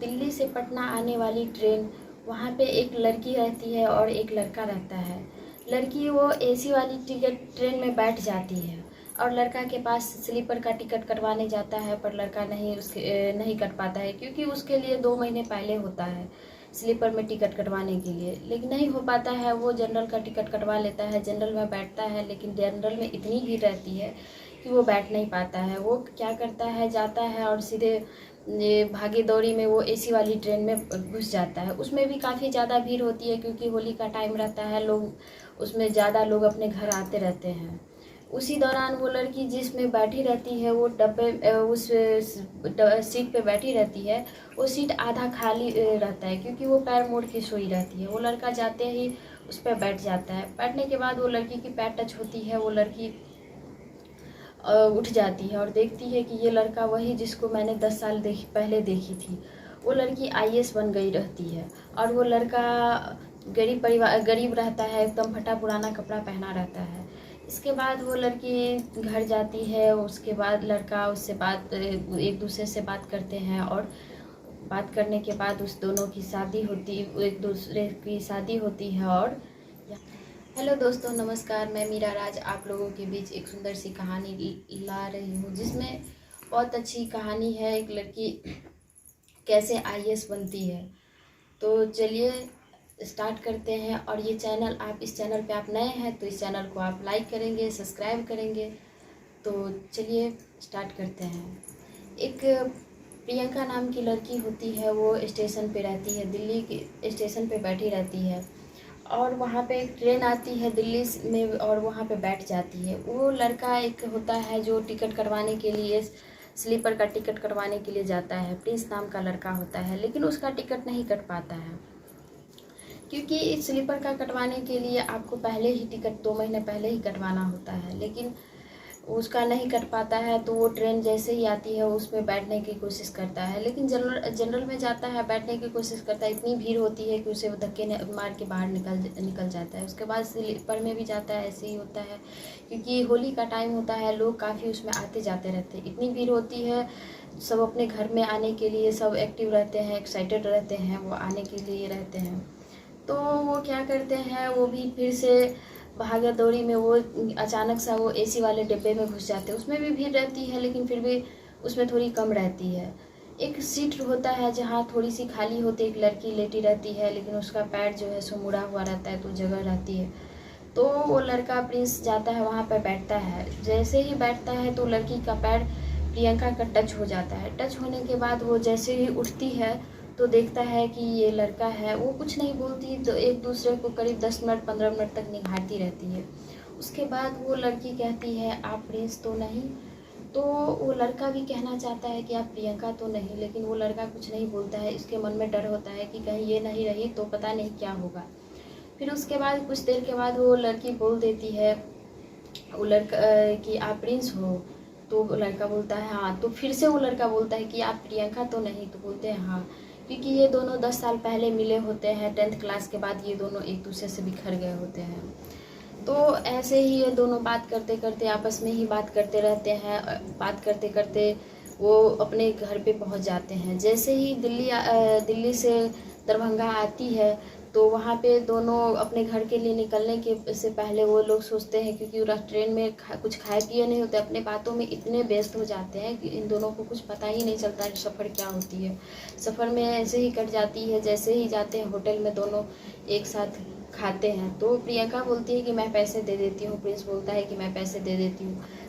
दिल्ली से पटना आने वाली ट्रेन, वहाँ पे एक लड़की रहती है और एक लड़का रहता है। लड़की वो एसी वाली टिकट ट्रेन में बैठ जाती है और लड़का के पास स्लीपर का टिकट कटवाने जाता है, पर लड़का नहीं कट पाता है क्योंकि उसके लिए 2 महीने पहले होता है स्लीपर में टिकट कटवाने के लिए, लेकिन नहीं हो पाता है। वो जनरल का टिकट कटवा लेता है, जनरल में बैठता है, लेकिन जनरल में इतनी भीड़ रहती है कि वो बैठ नहीं पाता है। वो क्या करता है, जाता है और सीधे भागी दौड़ी में वो एसी वाली ट्रेन में घुस जाता है। उसमें भी काफ़ी ज़्यादा भीड़ होती है क्योंकि होली का टाइम रहता है, लोग उसमें ज़्यादा लोग अपने घर आते रहते हैं। उसी दौरान वो लड़की जिसमें बैठी रहती है, वो डब्बे उस सीट पे बैठी रहती है, वो सीट आधा खाली रहता है क्योंकि वो पैर मोड़ के सोई रहती है। वो लड़का जाते ही उस पर बैठ जाता है। बैठने के बाद वो लड़की की पैर टच होती है, वो लड़की उठ जाती है और देखती है कि ये लड़का वही जिसको मैंने 10 साल पहले देखी थी। वो लड़की आईएएस बन गई रहती है और वो लड़का गरीब रहता है, एकदम फटा पुराना कपड़ा पहना रहता है। इसके बाद वो लड़की घर जाती है। उसके बाद लड़का उससे एक दूसरे से बात करते हैं और बात करने के बाद एक दूसरे की शादी होती है। और हेलो दोस्तों, नमस्कार। मैं मीरा राज आप लोगों के बीच एक सुंदर सी कहानी ला रही हूँ, जिसमें बहुत अच्छी कहानी है, एक लड़की कैसे आईएएस बनती है। तो चलिए स्टार्ट करते हैं। और ये चैनल, इस चैनल पे आप नए हैं तो इस चैनल को आप लाइक करेंगे, सब्सक्राइब करेंगे। तो चलिए स्टार्ट करते हैं। एक प्रियंका नाम की लड़की होती है, वो स्टेशन पे रहती है, दिल्ली के स्टेशन पे बैठी रहती है और वहाँ पे एक ट्रेन आती है दिल्ली में और वहाँ पे बैठ जाती है। वो लड़का एक होता है जो टिकट करवाने के लिए, स्लीपर का टिकट करवाने के लिए जाता है। प्रिंस नाम का लड़का होता है, लेकिन उसका टिकट नहीं कट पाता है क्योंकि इस स्लीपर का कटवाने के लिए आपको पहले ही टिकट 2 महीने पहले ही कटवाना होता है, लेकिन उसका नहीं कट पाता है। तो वो ट्रेन जैसे ही आती है उसमें बैठने की कोशिश करता है, लेकिन जनरल में जाता है, बैठने की कोशिश करता है। इतनी भीड़ होती है कि उसे वो धक्के मार के बाहर निकल जाता है। उसके बाद स्लीपर में भी जाता है, ऐसे ही होता है क्योंकि होली का टाइम होता है, लोग काफ़ी उसमें आते जाते रहते हैं। इतनी भीड़ होती है, सब अपने घर में आने के लिए सब एक्टिव रहते हैं, एक्साइटेड रहते हैं, वो आने के लिए रहते हैं। तो वो क्या करते हैं, वो भी फिर से भागा दौड़ी में वो अचानक सा वो एसी वाले डिब्बे में घुस जाते हैं। उसमें भी भीड़ रहती है, लेकिन फिर भी उसमें थोड़ी कम रहती है। एक सीट होता है जहाँ थोड़ी सी खाली होती है, एक लड़की लेटी रहती है, लेकिन उसका पैर जो है सो मुड़ा हुआ रहता है, तो जगह रहती है। तो वो लड़का प्रिंस जाता है, वहाँ पर बैठता है। जैसे ही बैठता है तो लड़की का पैर प्रियंका का टच हो जाता है। टच होने के बाद वो जैसे ही उठती है तो देखता है कि ये लड़का है। वो कुछ नहीं बोलती, तो एक दूसरे को करीब 10 मिनट 15 मिनट तक निहारती रहती है। उसके बाद वो लड़की कहती है, आप प्रिंस तो नहीं? तो वो लड़का भी कहना चाहता है कि आप प्रियंका तो नहीं, लेकिन वो लड़का कुछ नहीं बोलता है। इसके मन में डर होता है कि कहीं ये नहीं रही तो पता नहीं क्या होगा। फिर उसके बाद कुछ देर के बाद वो लड़की बोल देती है, वो लड़का कि आप प्रिंस हो? तो वो लड़का बोलता है हाँ। तो फिर से वो लड़का बोलता है कि आप प्रियंका तो नहीं? तो बोलते हैं हाँ, क्योंकि ये दोनों 10 साल पहले मिले होते हैं। 10th क्लास के बाद ये दोनों एक दूसरे से बिखर गए होते हैं। तो ऐसे ही ये दोनों बात करते करते आपस में ही बात करते रहते हैं। बात करते करते वो अपने घर पे पहुंच जाते हैं। जैसे ही दिल्ली से दरभंगा आती है तो वहाँ पे दोनों अपने घर के लिए निकलने के से पहले वो लोग सोचते हैं, क्योंकि ट्रेन में कुछ खाए पिए नहीं होते, अपने बातों में इतने व्यस्त हो जाते हैं कि इन दोनों को कुछ पता ही नहीं चलता है सफ़र क्या होती है। सफ़र में ऐसे ही कट जाती है। जैसे ही जाते हैं होटल में दोनों एक साथ खाते हैं। तो प्रियंका बोलती है कि मैं पैसे दे देती हूँ। प्रिंस बोलता है कि मैं पैसे दे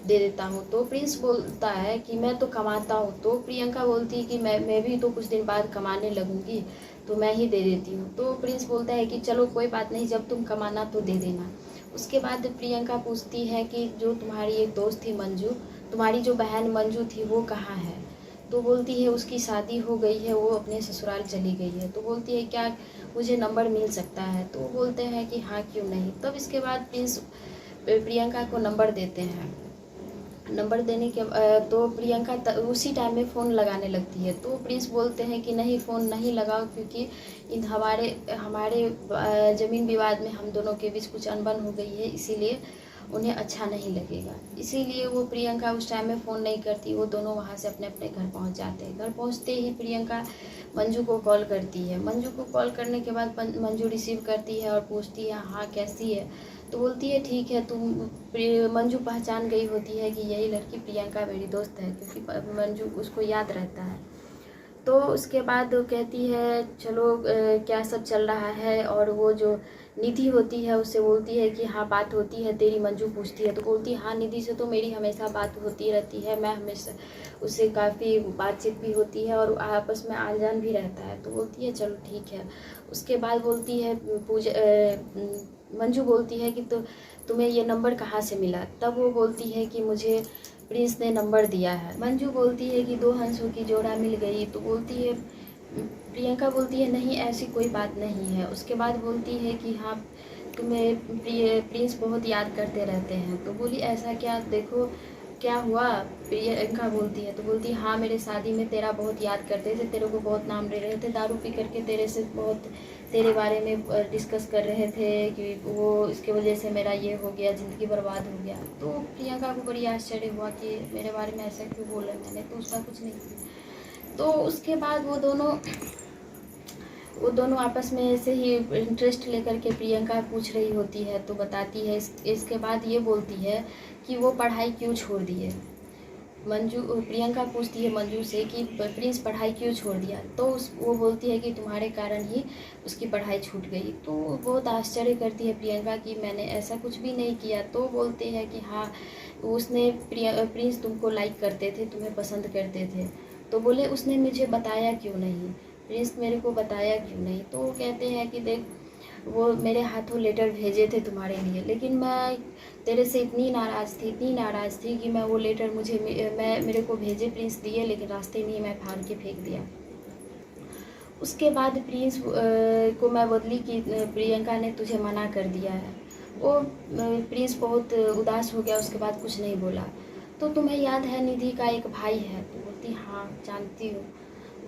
देता हूँ। तो प्रिंस बोलता है कि मैं तो कमाता हूँ। तो प्रियंका बोलती है कि मैं भी तो कुछ दिन बाद कमाने लगूंगी, तो मैं ही दे देती हूँ। तो प्रिंस बोलता है कि चलो कोई बात नहीं, जब तुम कमाना तो दे देना। उसके बाद प्रियंका पूछती है कि जो तुम्हारी एक दोस्त थी मंजू, तुम्हारी जो बहन मंजू थी, वो कहाँ है? तो बोलती है उसकी शादी हो गई है, वो अपने ससुराल चली गई है। तो बोलती है क्या मुझे नंबर मिल सकता है? तो बोलते हैं कि हाँ क्यों नहीं। तब इसके बाद प्रिंस प्रियंका को नंबर देते हैं। नंबर देने के तो प्रियंका उसी टाइम में फ़ोन लगाने लगती है। तो प्रिंस बोलते हैं कि नहीं, फ़ोन नहीं लगाओ, क्योंकि हमारे ज़मीन विवाद में हम दोनों के बीच कुछ अनबन हो गई है, इसीलिए उन्हें अच्छा नहीं लगेगा। इसीलिए वो प्रियंका उस टाइम में फ़ोन नहीं करती। वो दोनों वहाँ से अपने अपने घर पहुँच जाते हैं। घर पहुँचते ही प्रियंका मंजू को कॉल करती है। मंजू को कॉल करने के बाद मंजू रिसीव करती है और पूछती है हाँ कैसी है। तो बोलती है ठीक है। मंजू पहचान गई होती है कि यही लड़की प्रियंका मेरी दोस्त है, क्योंकि मंजू उसको याद रहता है। तो उसके बाद वो कहती है चलो क्या सब चल रहा है। और वो जो निधि होती है उससे बोलती है कि हाँ बात होती है तेरी। मंजू पूछती है तो बोलती है हाँ निधि से तो मेरी हमेशा बात होती रहती है, मैं हमेशा उससे काफ़ी बातचीत भी होती है और आपस में आन जान भी रहता है। तो बोलती है चलो ठीक है। उसके बाद बोलती है मंजू बोलती है कि तुम्हें ये नंबर कहाँ से मिला। तब वो बोलती है कि मुझे प्रिंस ने नंबर दिया है। मंजू बोलती है कि 2 हंसों की जोड़ा मिल गई। तो बोलती है प्रियंका बोलती है नहीं ऐसी कोई बात नहीं है। उसके बाद बोलती है कि हाँ तुम्हें प्रिंस बहुत याद करते रहते हैं। तो बोली ऐसा क्या, देखो क्या हुआ। प्रियंका बोलती है तो बोलती है हाँ मेरे शादी में तेरा बहुत याद करते थे, तेरे को बहुत नाम ले रहे थे, दारू पी करके तेरे से बहुत तेरे बारे में डिस्कस कर रहे थे कि वो इसके वजह से मेरा ये हो गया, ज़िंदगी बर्बाद हो गया। तो प्रियंका को बड़ी आश्चर्य हुआ कि मेरे बारे में ऐसा क्यों बोला, मैंने तो उसका कुछ नहीं किया। तो उसके बाद वो दोनों आपस में ऐसे ही इंटरेस्ट लेकर के प्रियंका पूछ रही होती है। तो बताती है इसके बाद ये बोलती है कि वो पढ़ाई क्यों छोड़ दिए। प्रियंका पूछती है मंजू से कि प्रिंस पढ़ाई क्यों छोड़ दिया। तो वो बोलती है कि तुम्हारे कारण ही उसकी पढ़ाई छूट गई। तो बहुत आश्चर्य करती है प्रियंका कि मैंने ऐसा कुछ भी नहीं किया। तो बोलते हैं कि हाँ उसने प्रिंस तुमको लाइक करते थे, तुम्हें पसंद करते थे। तो बोले उसने मुझे बताया क्यों नहीं, प्रिंस मेरे को बताया क्यों नहीं। तो वो कहते हैं कि देख वो मेरे हाथों लेटर भेजे थे तुम्हारे लिए, लेकिन मैं तेरे से इतनी नाराज़ थी कि मैं वो लेटर मेरे को भेजे प्रिंस दिए, लेकिन रास्ते में ही मैं फाड़ के फेंक दिया। उसके बाद प्रिंस को मैं बदली कि प्रियंका ने तुझे मना कर दिया है। वो प्रिंस बहुत उदास हो गया, उसके बाद कुछ नहीं बोला। तो तुम्हें याद है निधि का एक भाई है। तो बोलती हाँ जानती हूँ।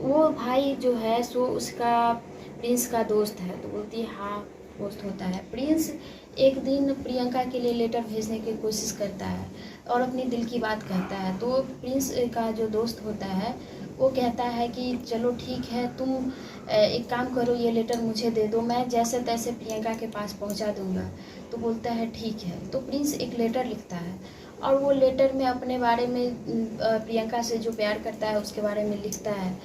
वो भाई जो है सो उसका प्रिंस का दोस्त है। तो बोलती है हाँ दोस्त होता है। प्रिंस एक दिन प्रियंका के लिए लेटर भेजने की कोशिश करता है और अपनी दिल की बात कहता है। तो प्रिंस का जो दोस्त होता है वो कहता है कि चलो ठीक है, तुम एक काम करो, ये लेटर मुझे दे दो, मैं जैसे तैसे प्रियंका के पास पहुंचा दूंगा। तो बोलता है ठीक है। तो प्रिंस एक लेटर लिखता है और वो लेटर में अपने बारे में प्रियंका से जो प्यार करता है उसके बारे में लिखता है।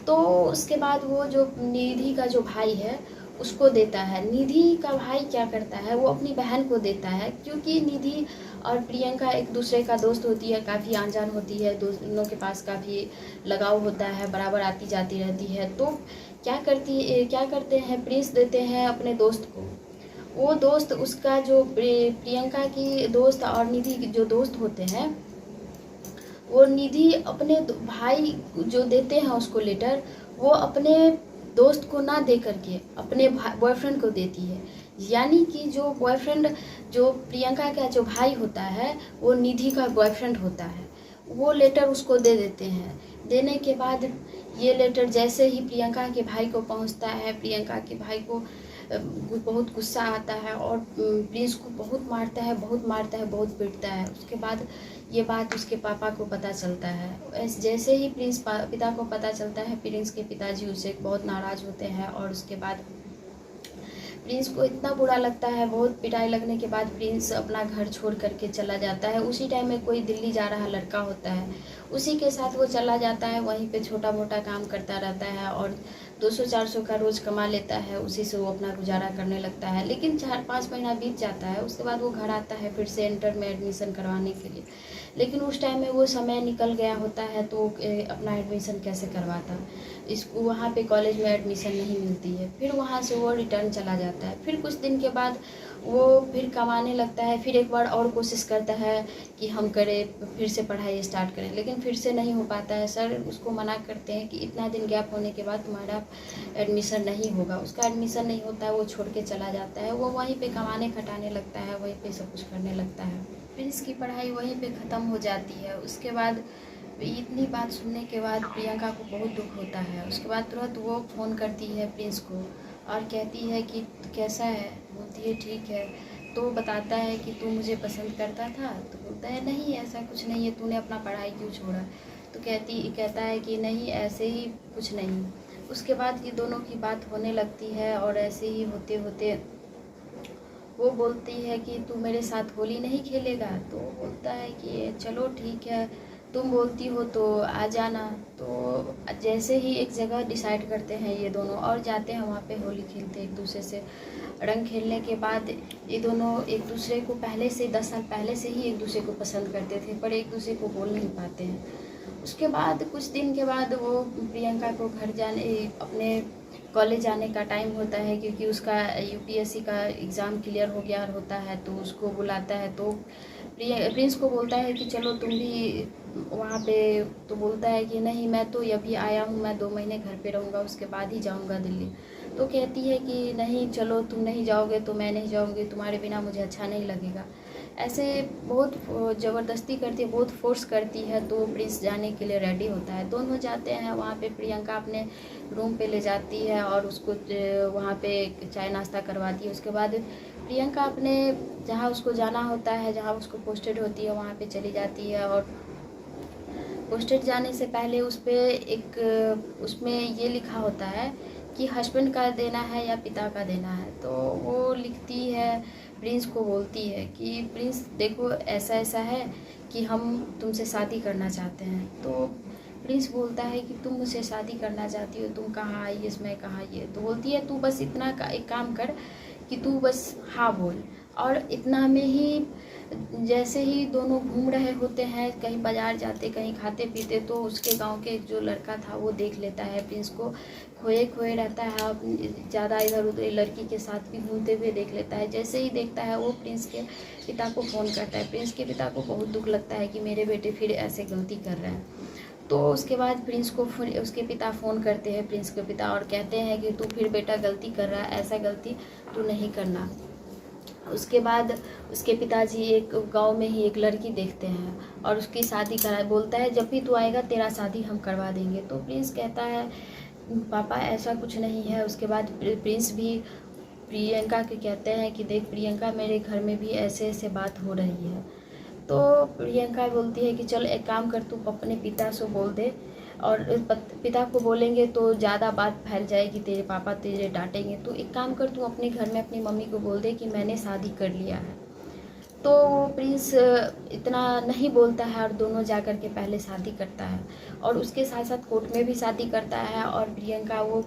तो उसके बाद वो जो निधि का जो भाई है उसको देता है। निधि का भाई क्या करता है, वो अपनी बहन को देता है, क्योंकि निधि और प्रियंका एक दूसरे का दोस्त होती है, काफ़ी आनजान होती है, दोनों के पास काफ़ी लगाव होता है, बराबर आती जाती रहती है। तो क्या करते हैं, प्रिंस देते हैं अपने दोस्त को। वो दोस्त उसका जो प्रियंका की दोस्त और निधि जो दोस्त होते हैं, वो निधि अपने भाई जो देते हैं उसको लेटर, वो अपने दोस्त को ना दे करके अपने बॉयफ्रेंड को देती है। यानी कि जो बॉयफ्रेंड जो प्रियंका का जो भाई होता है वो निधि का बॉयफ्रेंड होता है। वो लेटर उसको दे देते हैं। देने के बाद ये लेटर जैसे ही प्रियंका के भाई को पहुंचता है, प्रियंका के भाई को बहुत गुस्सा आता है और प्रिंस को बहुत मारता है, बहुत पीटता है। उसके बाद ये बात उसके पापा को पता चलता है। जैसे ही प्रिंस पिता को पता चलता है, प्रिंस के पिताजी उससे बहुत नाराज़ होते हैं और उसके बाद प्रिंस को इतना बुरा लगता है। बहुत पिटाई लगने के बाद प्रिंस अपना घर छोड़ करके चला जाता है। उसी टाइम में कोई दिल्ली जा रहा लड़का होता है, उसी के साथ वो चला जाता है। वहीं पे छोटा मोटा काम करता रहता है और 200-400 का रोज़ कमा लेता है। उसी से वो अपना गुजारा करने लगता है। लेकिन 4-5 महीना बीत जाता है। उसके बाद वो घर आता है फिर से इंटर में एडमिशन करवाने के लिए, लेकिन उस टाइम में वो समय निकल गया होता है। तो अपना एडमिशन कैसे करवाता, इसको वहाँ पे कॉलेज में एडमिशन नहीं मिलती है। फिर वहाँ से वो रिटर्न चला जाता है। फिर कुछ दिन के बाद वो फिर कमाने लगता है। फिर एक बार और कोशिश करता है कि हम करें, फिर से पढ़ाई स्टार्ट करें, लेकिन फिर से नहीं हो पाता है। सर उसको मना करते हैं कि इतना दिन गैप होने के बाद तुम्हारा एडमिशन नहीं होगा। उसका एडमिशन नहीं होता है, वो छोड़ के चला जाता है। वो वहीं पे कमाने खटाने लगता है, वहीं पे सब कुछ करने लगता है। फिर इसकी पढ़ाई वहीं पे ख़त्म हो जाती है। उसके बाद इतनी बात सुनने के बाद प्रियंका को बहुत दुख होता है। उसके बाद तुरंत वो फ़ोन करती है प्रिंस को और कहती है कि कैसा है। बोलती है ठीक है। तो बताता है कि तू मुझे पसंद करता था। तो बोलता है नहीं ऐसा कुछ नहीं है, तूने अपना पढ़ाई क्यों छोड़ा। तो कहता है कि नहीं ऐसे ही कुछ नहीं, उसके बाद ये दोनों की बात होने लगती है और ऐसे ही होते होते वो बोलती है कि तू मेरे साथ होली नहीं खेलेगा। तो वो बोलता है कि चलो ठीक है, तुम बोलती हो तो आ जाना। तो जैसे ही एक जगह डिसाइड करते हैं ये दोनों और जाते हैं वहाँ पे होली खेलते एक दूसरे से। रंग खेलने के बाद ये दोनों एक दूसरे को पहले से 10 साल पहले से ही एक दूसरे को पसंद करते थे, पर एक दूसरे को बोल नहीं पाते हैं। उसके बाद कुछ दिन के बाद वो प्रियंका को घर जाने अपने कॉलेज जाने का टाइम होता है, क्योंकि उसका यूपीएससी का एग्ज़ाम क्लियर हो गया होता है। तो उसको बुलाता है, तो प्रिंस को बोलता है कि चलो तुम भी वहाँ पे। तो बोलता है कि नहीं, मैं तो अभी आया हूँ, मैं 2 महीने घर पे रहूँगा, उसके बाद ही जाऊँगा दिल्ली। तो कहती है कि नहीं चलो, तुम नहीं जाओगे तो मैं नहीं जाऊँगी, तुम्हारे बिना मुझे अच्छा नहीं लगेगा। ऐसे बहुत ज़बरदस्ती करती है, बहुत फोर्स करती है। तो प्रिंस जाने के लिए रेडी होता है, दोनों जाते हैं वहाँ पे। प्रियंका अपने रूम पे ले जाती है और उसको वहाँ पे चाय नाश्ता करवाती है। उसके बाद प्रियंका अपने जहाँ उसको जाना होता है, जहाँ उसको पोस्टेड होती है, वहाँ पे चली जाती है। और पोस्टेड जाने से पहले उस पर उसमें ये लिखा होता है कि हस्बैंड का देना है या पिता का देना है। तो वो लिखती है, प्रिंस को बोलती है कि प्रिंस देखो, ऐसा ऐसा है कि हम तुमसे शादी करना चाहते हैं। तो प्रिंस बोलता है कि तुम मुझसे शादी करना चाहती हो, तुम कहाँ आई, इसमें कहाँ ये। तो बोलती है तू बस इतना एक काम कर कि तू बस हाँ बोल। और इतना में ही जैसे ही दोनों घूम रहे होते हैं, कहीं बाजार जाते, कहीं खाते पीते, तो उसके गांव के जो लड़का था वो देख लेता है प्रिंस को खोए खोए रहता है, ज़्यादा इधर उधर लड़की के साथ भी घूमते हुए देख लेता है। जैसे ही देखता है वो प्रिंस के पिता को फ़ोन करता है। प्रिंस के पिता को बहुत दुख लगता है कि मेरे बेटे फिर ऐसे गलती कर रहे हैं। तो उसके बाद प्रिंस को उसके पिता फ़ोन करते हैं, प्रिंस के पिता, और कहते हैं कि तू फिर बेटा गलती कर रहा है, ऐसा गलती तू नहीं करना। उसके बाद उसके पिताजी एक गांव में ही एक लड़की देखते हैं और उसकी शादी करा बोलता है जब भी तू आएगा तेरा शादी हम करवा देंगे। तो प्रिंस कहता है पापा ऐसा कुछ नहीं है। उसके बाद प्रिंस भी प्रियंका के कहते हैं कि देख प्रियंका, मेरे घर में भी ऐसे ऐसे बात हो रही है। तो प्रियंका बोलती है कि चल एक काम कर, तू अपने पिता से बोल दे, और पिता को बोलेंगे तो ज़्यादा बात फैल जाएगी, तेरे पापा तेरे डांटेंगे। तो एक काम कर, तू अपने घर में अपनी मम्मी को बोल दे कि मैंने शादी कर लिया है। तो प्रिंस इतना नहीं बोलता है और दोनों जा कर के पहले शादी करता है और उसके साथ साथ कोर्ट में भी शादी करता है। और प्रियंका वो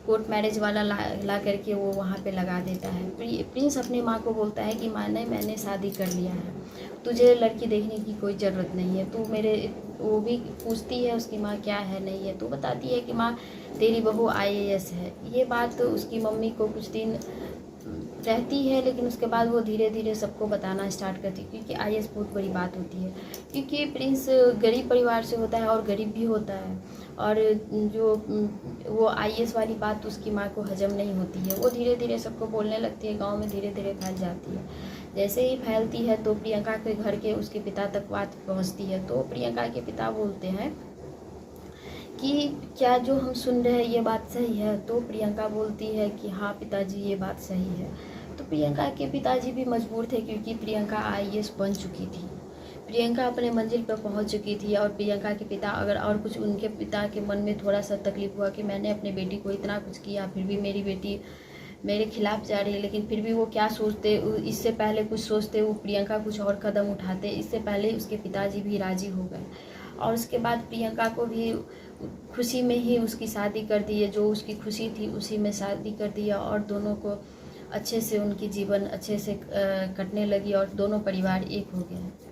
कोर्ट मैरिज वाला ला करके वो वहाँ पे लगा देता है। प्रिंस अपनी माँ को बोलता है कि माँ ने मैंने शादी कर लिया है, तुझे लड़की देखने की कोई ज़रूरत नहीं है। तू मेरे वो भी पूछती है उसकी माँ क्या है नहीं है, तो बताती है कि माँ तेरी बहू IAS है। ये बात उसकी मम्मी को कुछ दिन रहती है, लेकिन उसके बाद वो धीरे धीरे सबको बताना स्टार्ट करती है, क्योंकि IAS बहुत बड़ी बात होती है। क्योंकि प्रिंस गरीब परिवार से होता है और गरीब भी होता है, और जो वो IAS वाली बात उसकी माँ को हजम नहीं होती है। वो धीरे धीरे सबको बोलने लगती है, गांव में धीरे धीरे फैल जाती है। जैसे ही फैलती है तो प्रियंका के घर के उसके पिता तक बात पहुँचती है। तो प्रियंका के पिता बोलते हैं कि क्या जो हम सुन रहे हैं ये बात सही है। तो प्रियंका बोलती है कि हाँ पिताजी ये बात सही है। तो प्रियंका के पिताजी भी मजबूर थे, क्योंकि प्रियंका IAS बन चुकी थी, प्रियंका अपने मंजिल पर पहुंच चुकी थी। और प्रियंका के पिता अगर और कुछ उनके पिता के मन में थोड़ा सा तकलीफ हुआ कि मैंने अपने बेटी को इतना कुछ किया, फिर भी मेरी बेटी मेरे खिलाफ जा रही है, लेकिन फिर भी वो क्या सोचते, इससे पहले कुछ सोचते, वो प्रियंका कुछ और कदम उठाते। इससे पहले उसके पिताजी भी राजी हो गए और उसके बाद प्रियंका को भी खुशी में ही उसकी शादी कर दी है। जो उसकी खुशी थी उसी में शादी कर दिया और दोनों को अच्छे से उनकी जीवन अच्छे से कटने लगी और दोनों परिवार एक हो गए।